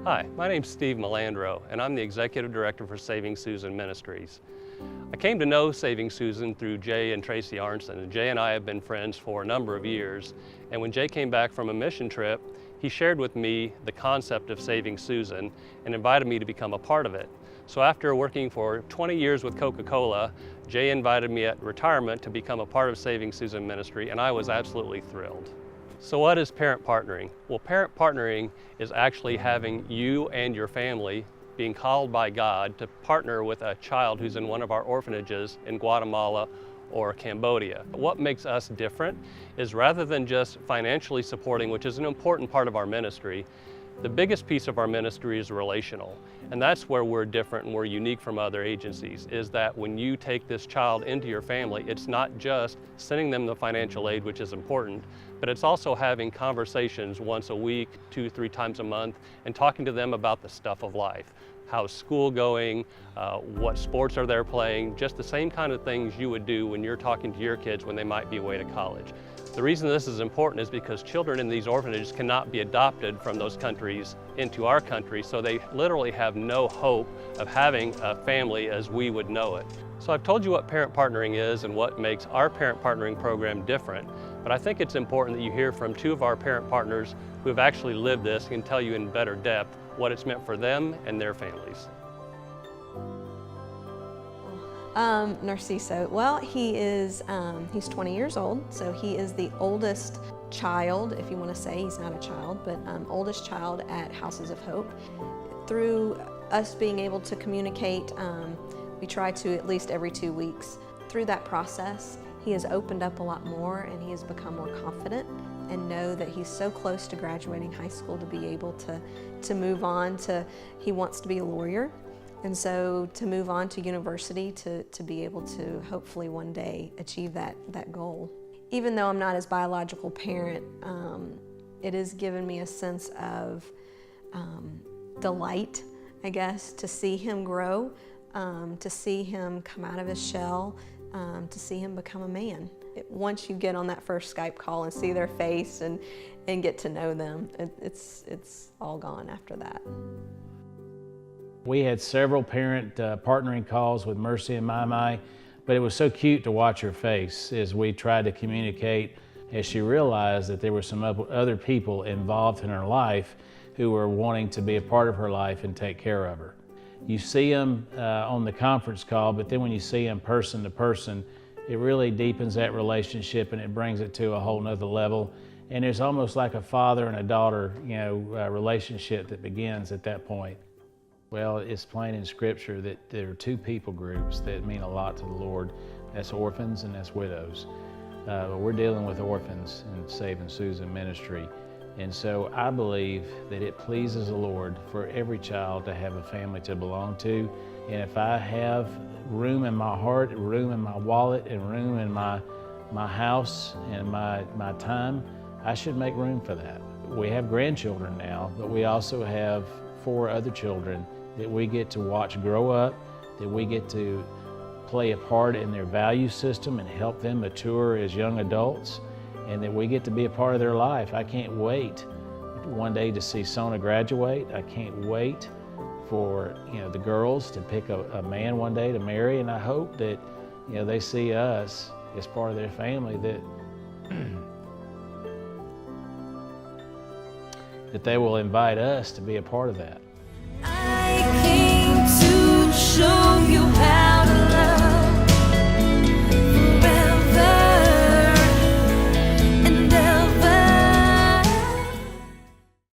Hi, my name's Steve Melandro, and I'm the Executive Director for Saving Susan Ministries. I came to know Saving Susan through Jay and Tracy Arnson, and Jay and I have been friends for a number of years. And when Jay came back from a mission trip, he shared with me the concept of Saving Susan and invited me to become a part of it. So after working for 20 years with Coca-Cola, Jay invited me at retirement to become a part of Saving Susan Ministry, and I was absolutely thrilled. So what is parent partnering? Well, parent partnering is actually having you and your family being called by God to partner with a child who's in one of our orphanages in Guatemala or Cambodia. What makes us different is rather than just financially supporting, which is an important part of our ministry, the biggest piece of our ministry is relational. And that's where we're different and we're unique from other agencies, is that when you take this child into your family, it's not just sending them the financial aid, which is important, but it's also having conversations once a week, 2-3 times a month, and talking to them about the stuff of life. How's school going? What sports are they playing? Just the same kind of things you would do when you're talking to your kids when they might be away to college. The reason this is important is because children in these orphanages cannot be adopted from those countries into our country, so they literally have no hope of having a family as we would know it. So I've told you what parent partnering is and what makes our parent partnering program different, but I think it's important that you hear from two of our parent partners who have actually lived this and can tell you in better depth what it's meant for them and their families. Narciso, well, he's 20 years old, so he is the oldest child, if you want to say. He's not a child, but oldest child at Houses of Hope. Through us being able to communicate, we try to at least every 2 weeks. Through that process, he has opened up a lot more and he has become more confident and know that he's so close to graduating high school to be able to move on to, he wants to be a lawyer. And so to move on to university to be able to hopefully one day achieve that goal. Even though I'm not his biological parent, it has given me a sense of delight, I guess, to see him grow, to see him come out of his shell, to see him become a man. Once you get on that first Skype call and see their face and get to know them, it's all gone after that. We had several parent partnering calls with Mercy and Mai, but it was so cute to watch her face as we tried to communicate, as she realized that there were some other people involved in her life who were wanting to be a part of her life and take care of her. You see them on the conference call, but then when you see them person to person, it really deepens that relationship and it brings it to a whole nother level. And there's almost like a father and a daughter, relationship that begins at that point. Well, it's plain in Scripture that there are two people groups that mean a lot to the Lord. That's orphans and that's widows. We're dealing with orphans in Saving Susan Ministry. And so I believe that it pleases the Lord for every child to have a family to belong to. And if I have room in my heart, room in my wallet, and room in my house and my time, I should make room for that. We have grandchildren now, but we also have 4 other children that we get to watch grow up, that we get to play a part in their value system and help them mature as young adults, and that we get to be a part of their life. I can't wait one day to see Sona graduate. I can't wait for the girls to pick a man one day to marry, and I hope that they see us as part of their family, that they will invite us to be a part of that.